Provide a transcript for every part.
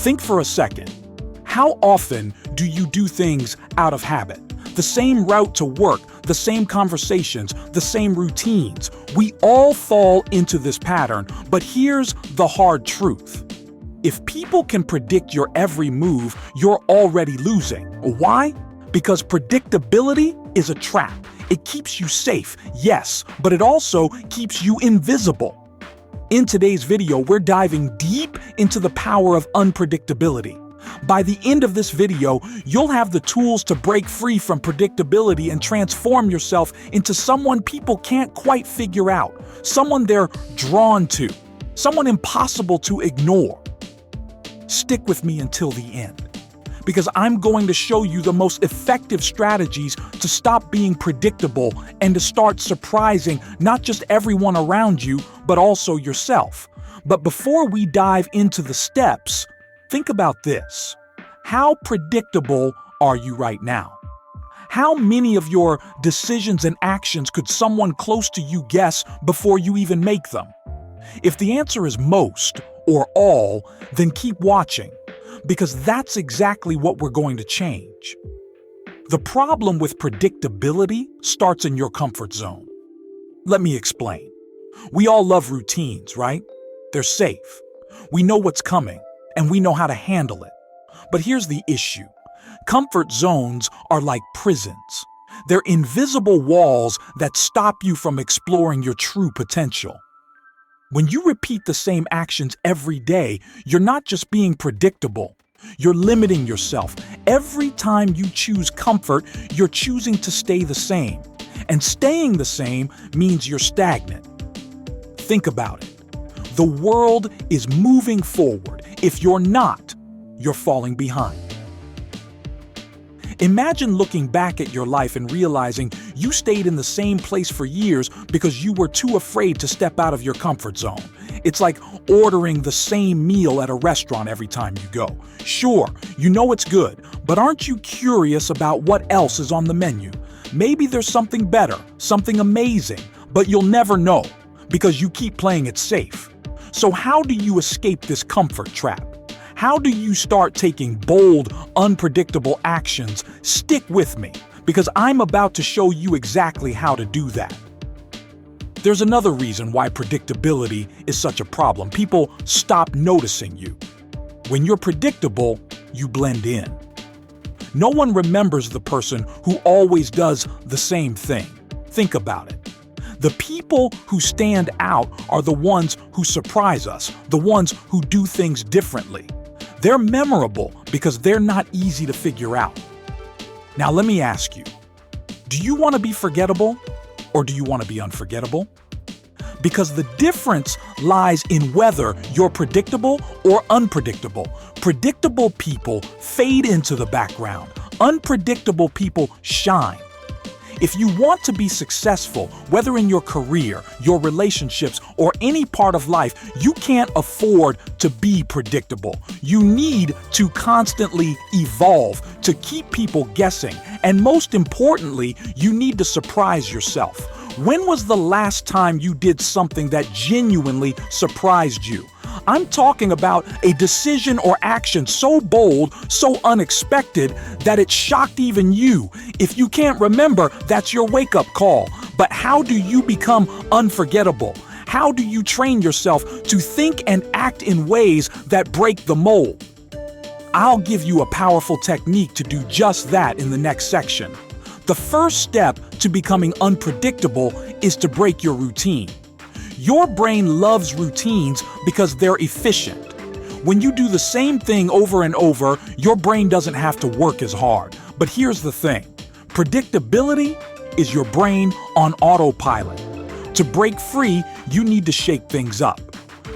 Think for a second. How often do you do things out of habit? The same route to work, the same conversations, the same routines. We all fall into this pattern, but here's the hard truth. If people can predict your every move, you're already losing. Why? Because predictability is a trap. It keeps you safe, yes, but it also keeps you invisible. In today's video, we're diving deep into the power of unpredictability. By the end of this video, you'll have the tools to break free from predictability and transform yourself into someone people can't quite figure out, someone they're drawn to, someone impossible to ignore. Stick with me until the end, because I'm going to show you the most effective strategies to stop being predictable and to start surprising not just everyone around you, but also yourself. But before we dive into the steps, think about this. How predictable are you right now? How many of your decisions and actions could someone close to you guess before you even make them? If the answer is most or all, then keep watching, because that's exactly what we're going to change. The problem with predictability starts in your comfort zone. Let me explain. We all love routines, right? They're safe. We know what's coming, and we know how to handle it. But here's the issue. Comfort zones are like prisons. They're invisible walls that stop you from exploring your true potential. When you repeat the same actions every day, you're not just being predictable. You're limiting yourself. Every time you choose comfort, you're choosing to stay the same. And staying the same means you're stagnant. Think about it. The world is moving forward. If you're not, you're falling behind. Imagine looking back at your life and realizing you stayed in the same place for years because you were too afraid to step out of your comfort zone. It's like ordering the same meal at a restaurant every time you go. Sure, you know it's good, but aren't you curious about what else is on the menu? Maybe there's something better, something amazing, but you'll never know because you keep playing it safe. So how do you escape this comfort trap? How do you start taking bold, unpredictable actions? Stick with me, because I'm about to show you exactly how to do that. There's another reason why predictability is such a problem. People stop noticing you. When you're predictable, you blend in. No one remembers the person who always does the same thing. Think about it. The people who stand out are the ones who surprise us, the ones who do things differently. They're memorable because they're not easy to figure out. Now let me ask you, do you want to be forgettable or do you want to be unforgettable? Because the difference lies in whether you're predictable or unpredictable. Predictable people fade into the background. Unpredictable people shine. If you want to be successful, whether in your career, your relationships, or any part of life, you can't afford to be predictable. You need to constantly evolve, to keep people guessing. And most importantly, you need to surprise yourself. When was the last time you did something that genuinely surprised you? I'm talking about a decision or action so bold, so unexpected, that it shocked even you. If you can't remember, that's your wake-up call. But how do you become unforgettable? How do you train yourself to think and act in ways that break the mold? I'll give you a powerful technique to do just that in the next section. The first step to becoming unpredictable is to break your routine. Your brain loves routines because they're efficient. When you do the same thing over and over, your brain doesn't have to work as hard. But here's the thing. Predictability is your brain on autopilot. To break free, you need to shake things up.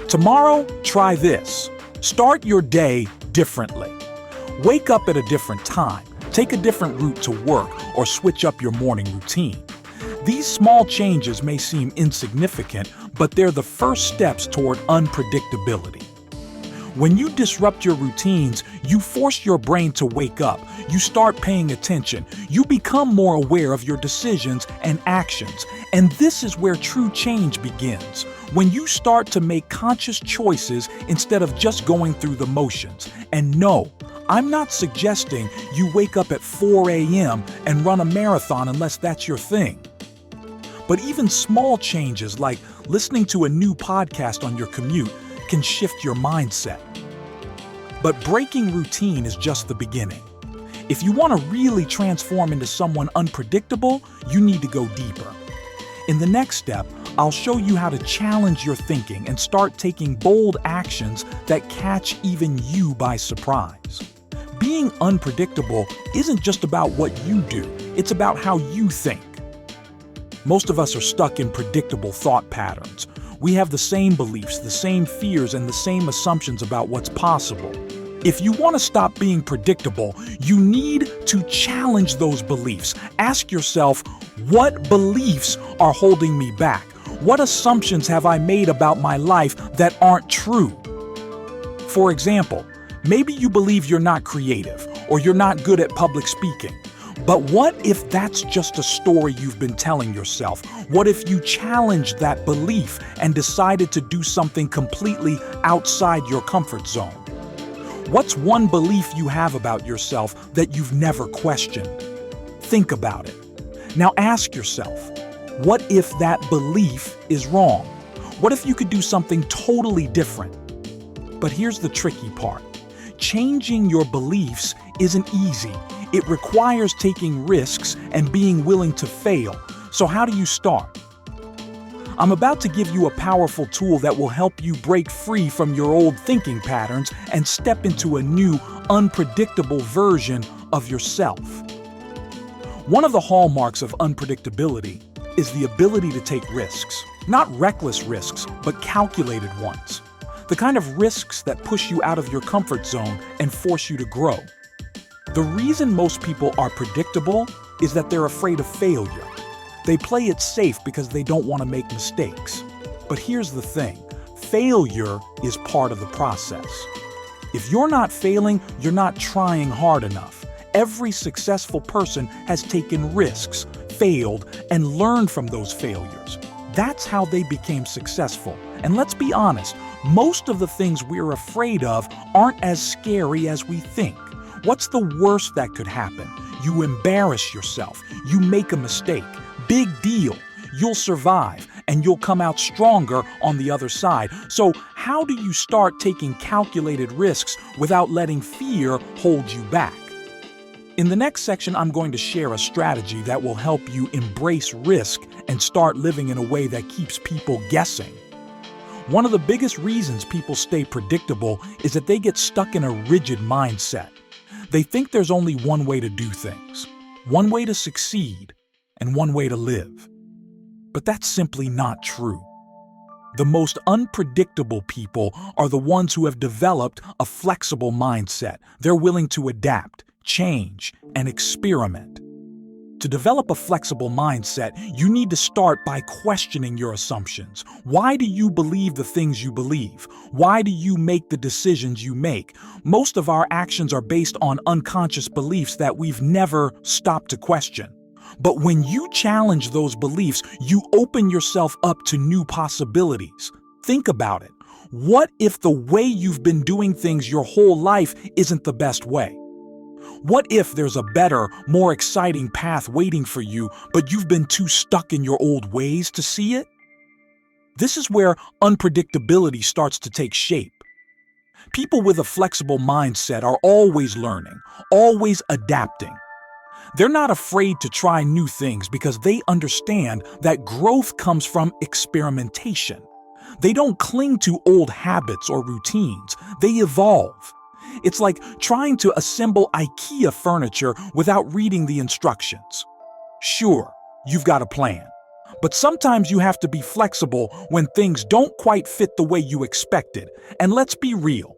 Tomorrow, try this. Start your day differently. Wake up at a different time. Take a different route to work or switch up your morning routine. These small changes may seem insignificant, but they're the first steps toward unpredictability. When you disrupt your routines, you force your brain to wake up. You start paying attention. You become more aware of your decisions and actions. And this is where true change begins. When you start to make conscious choices instead of just going through the motions. And no, I'm not suggesting you wake up at 4 a.m. and run a marathon unless that's your thing. But even small changes like listening to a new podcast on your commute can shift your mindset. But breaking routine is just the beginning. If you want to really transform into someone unpredictable, you need to go deeper. In the next step, I'll show you how to challenge your thinking and start taking bold actions that catch even you by surprise. Being unpredictable isn't just about what you do, it's about how you think. Most of us are stuck in predictable thought patterns. We have the same beliefs, the same fears, and the same assumptions about what's possible. If you want to stop being predictable, you need to challenge those beliefs. Ask yourself, what beliefs are holding me back? What assumptions have I made about my life that aren't true? For example, maybe you believe you're not creative or you're not good at public speaking. But what if that's just a story you've been telling yourself? What if you challenged that belief and decided to do something completely outside your comfort zone? What's one belief you have about yourself that you've never questioned? Think about it. Now ask yourself, what if that belief is wrong? What if you could do something totally different? But here's the tricky part. Changing your beliefs isn't easy. It requires taking risks and being willing to fail. So how do you start? I'm about to give you a powerful tool that will help you break free from your old thinking patterns and step into a new, unpredictable version of yourself. One of the hallmarks of unpredictability is the ability to take risks. Not reckless risks, but calculated ones. The kind of risks that push you out of your comfort zone and force you to grow. The reason most people are predictable is that they're afraid of failure. They play it safe because they don't want to make mistakes. But here's the thing, failure is part of the process. If you're not failing, you're not trying hard enough. Every successful person has taken risks, failed, and learned from those failures. That's how they became successful. And let's be honest, most of the things we're afraid of aren't as scary as we think. What's the worst that could happen? You embarrass yourself. You make a mistake. Big deal. You'll survive, and you'll come out stronger on the other side. So how do you start taking calculated risks without letting fear hold you back? In the next section, I'm going to share a strategy that will help you embrace risk and start living in a way that keeps people guessing. One of the biggest reasons people stay predictable is that they get stuck in a rigid mindset. They think there's only one way to do things, one way to succeed, and one way to live. But that's simply not true. The most unpredictable people are the ones who have developed a flexible mindset. They're willing to adapt, change, and experiment. To develop a flexible mindset, you need to start by questioning your assumptions. Why do you believe the things you believe? Why do you make the decisions you make? Most of our actions are based on unconscious beliefs that we've never stopped to question. But when you challenge those beliefs, you open yourself up to new possibilities. Think about it. What if the way you've been doing things your whole life isn't the best way? What if there's a better, more exciting path waiting for you, but you've been too stuck in your old ways to see it? This is where unpredictability starts to take shape. People with a flexible mindset are always learning, always adapting. They're not afraid to try new things because they understand that growth comes from experimentation. They don't cling to old habits or routines. They evolve. It's like trying to assemble IKEA furniture without reading the instructions. Sure, you've got a plan, but sometimes you have to be flexible when things don't quite fit the way you expected. And let's be real.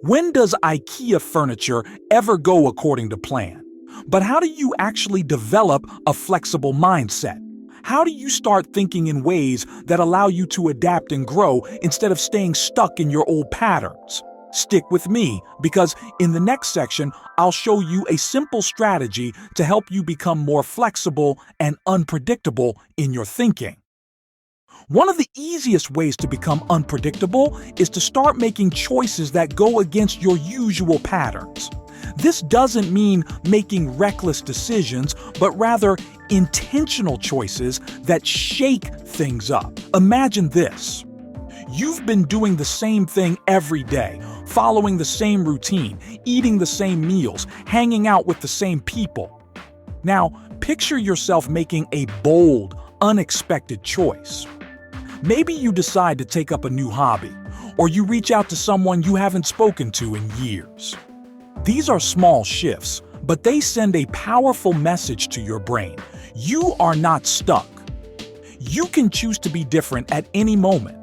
When does IKEA furniture ever go according to plan? But how do you actually develop a flexible mindset? How do you start thinking in ways that allow you to adapt and grow instead of staying stuck in your old patterns? Stick with me, because in the next section, I'll show you a simple strategy to help you become more flexible and unpredictable in your thinking. One of the easiest ways to become unpredictable is to start making choices that go against your usual patterns. This doesn't mean making reckless decisions, but rather intentional choices that shake things up. Imagine this. You've been doing the same thing every day, following the same routine, eating the same meals, hanging out with the same people. Now, picture yourself making a bold, unexpected choice. Maybe you decide to take up a new hobby, or you reach out to someone you haven't spoken to in years. These are small shifts, but they send a powerful message to your brain. You are not stuck. You can choose to be different at any moment.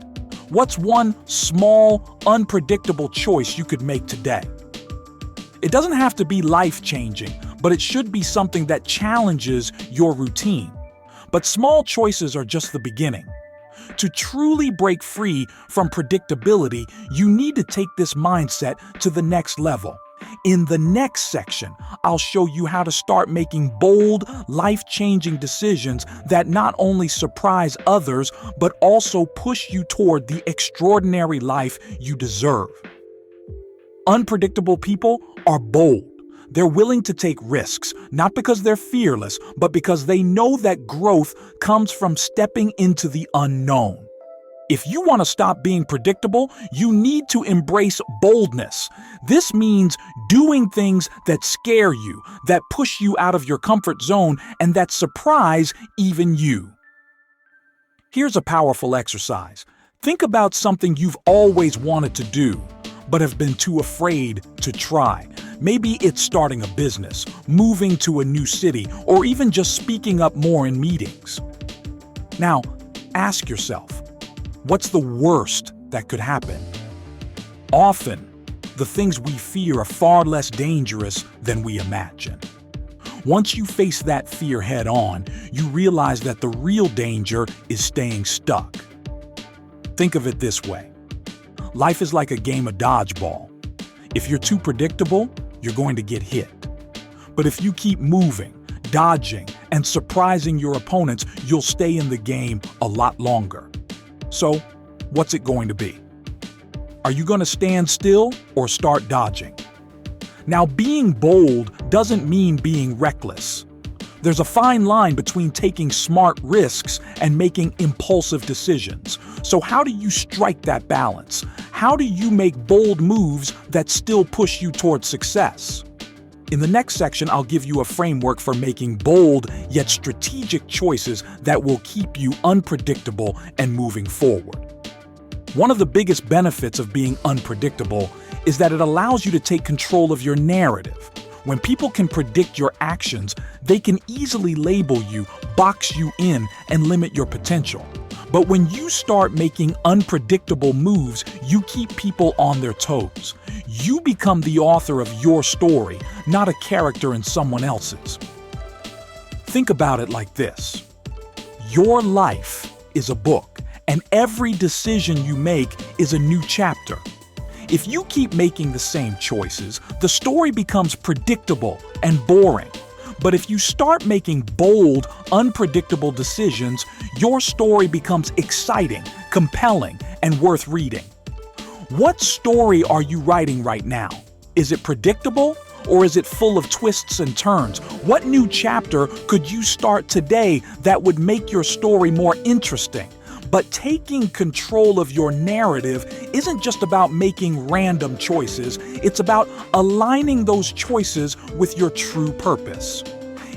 What's one small, unpredictable choice you could make today? It doesn't have to be life-changing, but it should be something that challenges your routine. But small choices are just the beginning. To truly break free from predictability, you need to take this mindset to the next level. In the next section, I'll show you how to start making bold, life-changing decisions that not only surprise others, but also push you toward the extraordinary life you deserve. Unpredictable people are bold. They're willing to take risks, not because they're fearless, but because they know that growth comes from stepping into the unknown. If you want to stop being predictable, you need to embrace boldness. This means doing things that scare you, that push you out of your comfort zone, and that surprise even you. Here's a powerful exercise. Think about something you've always wanted to do, but have been too afraid to try. Maybe it's starting a business, moving to a new city, or even just speaking up more in meetings. Now, ask yourself, what's the worst that could happen? Often, the things we fear are far less dangerous than we imagine. Once you face that fear head on, you realize that the real danger is staying stuck. Think of it this way. Life is like a game of dodgeball. If you're too predictable, you're going to get hit. But if you keep moving, dodging, and surprising your opponents, you'll stay in the game a lot longer. So, what's it going to be? Are you going to stand still or start dodging? Now, being bold doesn't mean being reckless. There's a fine line between taking smart risks and making impulsive decisions. So how do you strike that balance? How do you make bold moves that still push you towards success? In the next section, I'll give you a framework for making bold yet strategic choices that will keep you unpredictable and moving forward. One of the biggest benefits of being unpredictable is that it allows you to take control of your narrative. When people can predict your actions, they can easily label you, box you in, and limit your potential. But when you start making unpredictable moves, you keep people on their toes. You become the author of your story, not a character in someone else's. Think about it like this. Your life is a book, and every decision you make is a new chapter. If you keep making the same choices, the story becomes predictable and boring. But if you start making bold, unpredictable decisions, your story becomes exciting, compelling, and worth reading. What story are you writing right now? Is it predictable, or is it full of twists and turns? What new chapter could you start today that would make your story more interesting? But taking control of your narrative isn't just about making random choices, it's about aligning those choices with your true purpose.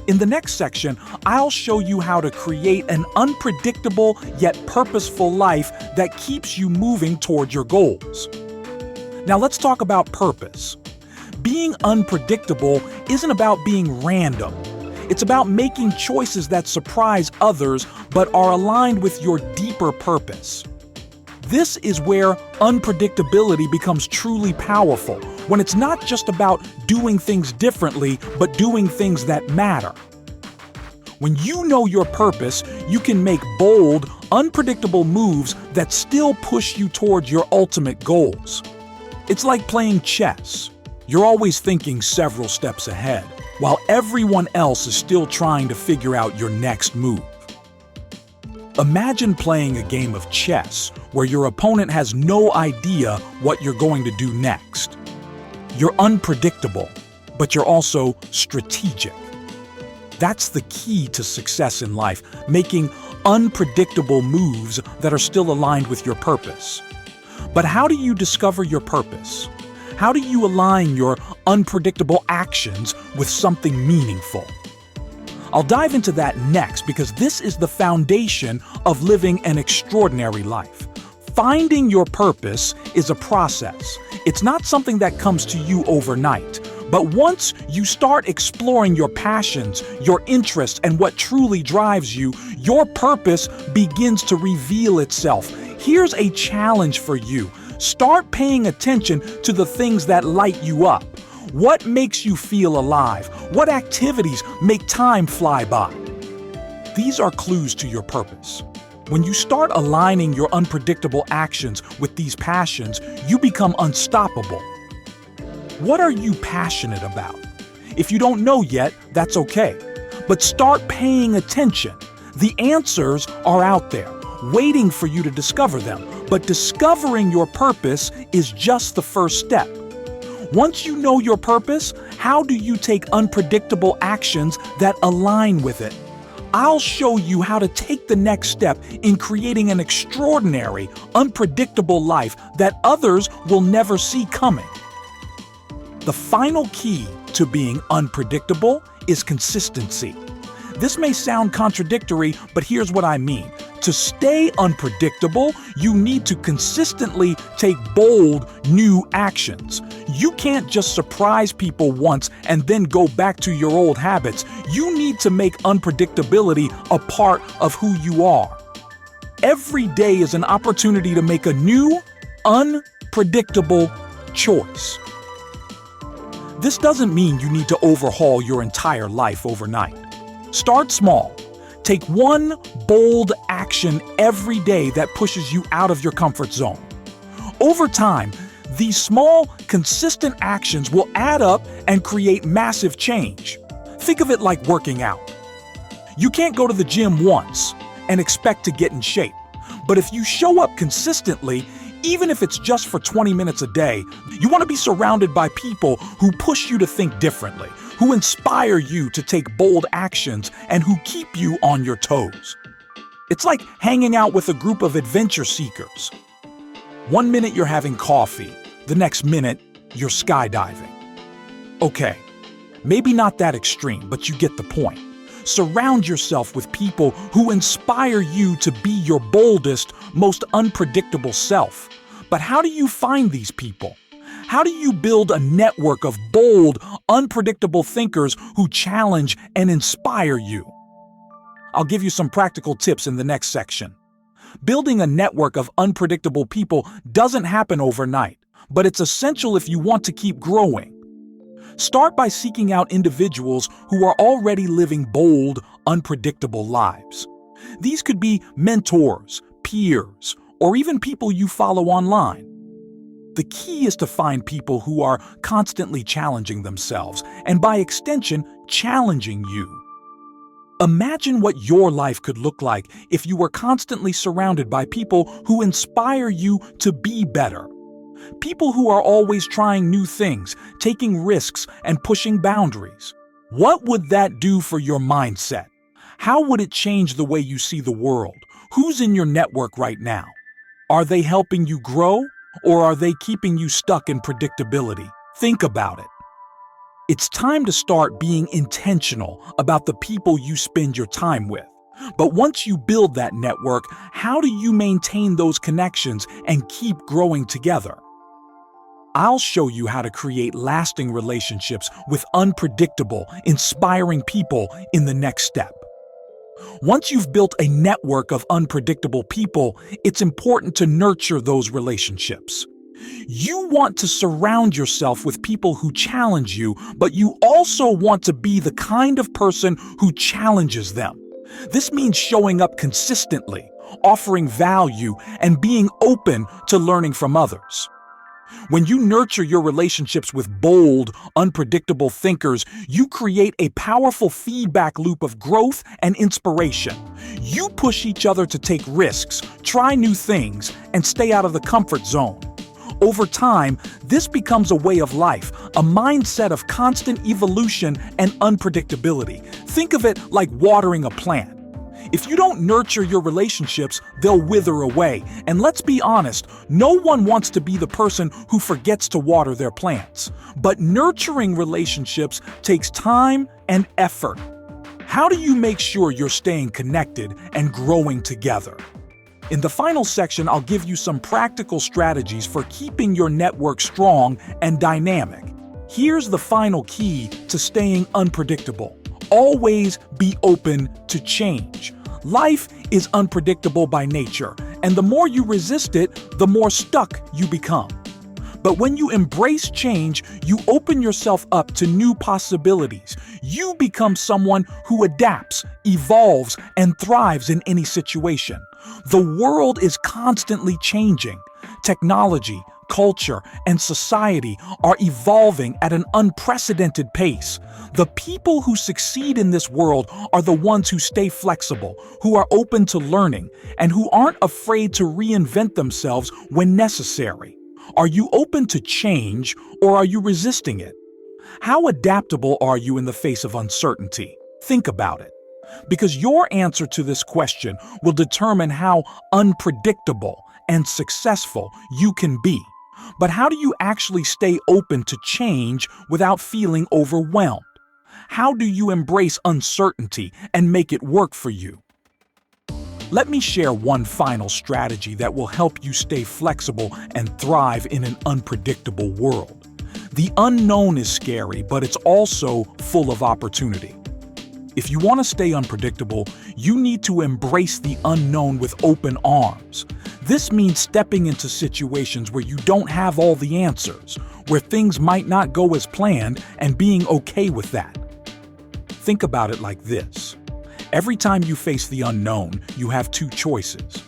In the next section, I'll show you how to create an unpredictable yet purposeful life that keeps you moving toward your goals. Now let's talk about purpose. Being unpredictable isn't about being random. It's about making choices that surprise others but are aligned with your deeper purpose. This is where unpredictability becomes truly powerful, when it's not just about doing things differently, but doing things that matter. When you know your purpose, you can make bold, unpredictable moves that still push you towards your ultimate goals. It's like playing chess. You're always thinking several steps ahead, while everyone else is still trying to figure out your next move. Imagine playing a game of chess where your opponent has no idea what you're going to do next. You're unpredictable, but you're also strategic. That's the key to success in life, making unpredictable moves that are still aligned with your purpose. But how do you discover your purpose? How do you align your unpredictable actions with something meaningful? I'll dive into that next because this is the foundation of living an extraordinary life. Finding your purpose is a process. It's not something that comes to you overnight. But once you start exploring your passions, your interests, and what truly drives you, your purpose begins to reveal itself. Here's a challenge for you. Start paying attention to the things that light you up. What makes you feel alive? What activities make time fly by? These are clues to your purpose. When you start aligning your unpredictable actions with these passions, you become unstoppable. What are you passionate about? If you don't know yet, that's okay. But start paying attention. The answers are out there, waiting for you to discover them. But discovering your purpose is just the first step. Once you know your purpose, how do you take unpredictable actions that align with it? I'll show you how to take the next step in creating an extraordinary, unpredictable life that others will never see coming. The final key to being unpredictable is consistency. This may sound contradictory, but here's what I mean. To stay unpredictable, you need to consistently take bold, new actions. You can't just surprise people once and then go back to your old habits. You need to make unpredictability a part of who you are. Every day is an opportunity to make a new, unpredictable choice. This doesn't mean you need to overhaul your entire life overnight. Start small. Take one bold action every day that pushes you out of your comfort zone. Over time, these small, consistent actions will add up and create massive change. Think of it like working out. You can't go to the gym once and expect to get in shape. But if you show up consistently, even if it's just for 20 minutes a day, you want to be surrounded by people who push you to think differently, who inspire you to take bold actions, and who keep you on your toes. It's like hanging out with a group of adventure seekers. One minute you're having coffee, the next minute you're skydiving. Okay, maybe not that extreme, but you get the point. Surround yourself with people who inspire you to be your boldest, most unpredictable self. But how do you find these people? How do you build a network of bold, unpredictable thinkers who challenge and inspire you? I'll give you some practical tips in the next section. Building a network of unpredictable people doesn't happen overnight, but it's essential if you want to keep growing. Start by seeking out individuals who are already living bold, unpredictable lives. These could be mentors, peers, or even people you follow online. The key is to find people who are constantly challenging themselves, and by extension, challenging you. Imagine what your life could look like if you were constantly surrounded by people who inspire you to be better. People who are always trying new things, taking risks, and pushing boundaries. What would that do for your mindset? How would it change the way you see the world? Who's in your network right now? Are they helping you grow, or are they keeping you stuck in predictability? Think about it. It's time to start being intentional about the people you spend your time with. But once you build that network, how do you maintain those connections and keep growing together? I'll show you how to create lasting relationships with unpredictable, inspiring people in the next step. Once you've built a network of unpredictable people, it's important to nurture those relationships. You want to surround yourself with people who challenge you, but you also want to be the kind of person who challenges them. This means showing up consistently, offering value, and being open to learning from others. When you nurture your relationships with bold, unpredictable thinkers, you create a powerful feedback loop of growth and inspiration. You push each other to take risks, try new things, and stay out of the comfort zone. Over time, this becomes a way of life, a mindset of constant evolution and unpredictability. Think of it like watering a plant. If you don't nurture your relationships, they'll wither away. And let's be honest, no one wants to be the person who forgets to water their plants. But nurturing relationships takes time and effort. How do you make sure you're staying connected and growing together? In the final section, I'll give you some practical strategies for keeping your network strong and dynamic. Here's the final key to staying unpredictable. Always be open to change. Life is unpredictable by nature, and the more you resist it, the more stuck you become. But when you embrace change, you open yourself up to new possibilities. You become someone who adapts, evolves, and thrives in any situation. The world is constantly changing. Technology, culture, and society are evolving at an unprecedented pace. The people who succeed in this world are the ones who stay flexible, who are open to learning, and who aren't afraid to reinvent themselves when necessary. Are you open to change, or are you resisting it? How adaptable are you in the face of uncertainty? Think about it. Because your answer to this question will determine how unpredictable and successful you can be. But how do you actually stay open to change without feeling overwhelmed? How do you embrace uncertainty and make it work for you? Let me share one final strategy that will help you stay flexible and thrive in an unpredictable world. The unknown is scary, but it's also full of opportunity. If you want to stay unpredictable, you need to embrace the unknown with open arms. This means stepping into situations where you don't have all the answers, where things might not go as planned, and being okay with that. Think about it like this. Every time you face the unknown, you have two choices.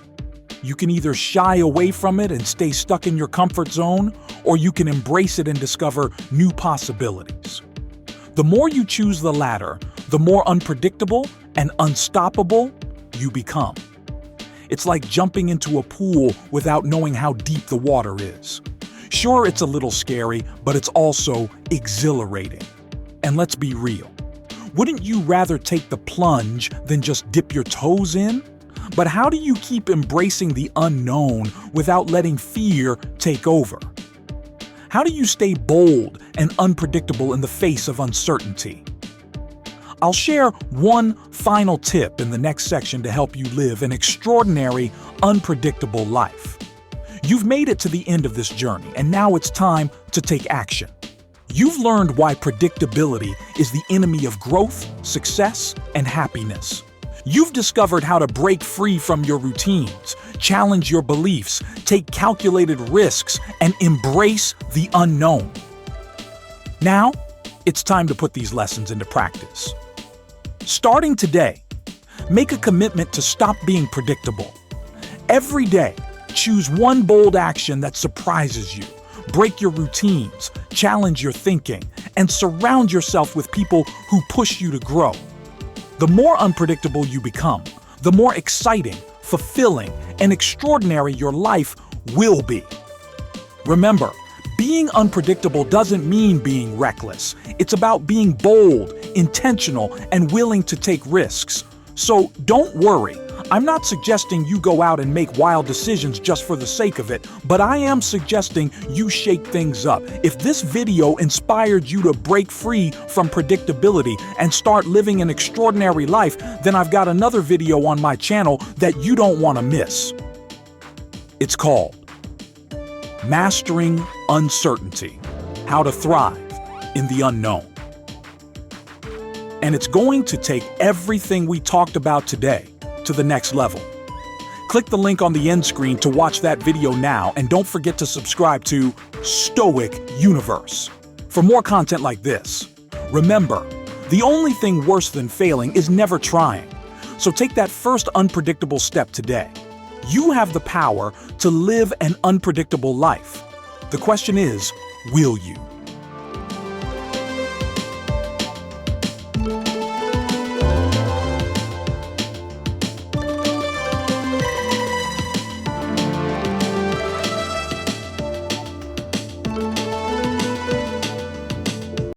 You can either shy away from it and stay stuck in your comfort zone, or you can embrace it and discover new possibilities. The more you choose the latter, the more unpredictable and unstoppable you become. It's like jumping into a pool without knowing how deep the water is. Sure, it's a little scary, but it's also exhilarating. And let's be real. Wouldn't you rather take the plunge than just dip your toes in? But how do you keep embracing the unknown without letting fear take over? How do you stay bold and unpredictable in the face of uncertainty? I'll share one final tip in the next section to help you live an extraordinary, unpredictable life. You've made it to the end of this journey, and now it's time to take action. You've learned why predictability is the enemy of growth, success, and happiness. You've discovered how to break free from your routines, challenge your beliefs, take calculated risks, and embrace the unknown. Now, it's time to put these lessons into practice. Starting today, make a commitment to stop being predictable. Every day, choose one bold action that surprises you. Break your routines, challenge your thinking, and surround yourself with people who push you to grow. The more unpredictable you become, the more exciting, fulfilling, and extraordinary your life will be. Remember, being unpredictable doesn't mean being reckless. It's about being bold, intentional, and willing to take risks. So don't worry. I'm not suggesting you go out and make wild decisions just for the sake of it, but I am suggesting you shake things up. If this video inspired you to break free from predictability and start living an extraordinary life, then I've got another video on my channel that you don't want to miss. It's called Mastering Uncertainty: How to Thrive in the Unknown. And it's going to take everything we talked about today to the next level. Click the link on the end screen to watch that video now, and don't forget to subscribe to Stoic Universe for more content like this. Remember, the only thing worse than failing is never trying. So take that first unpredictable step today. You have the power to live an unpredictable life. The question is, will you?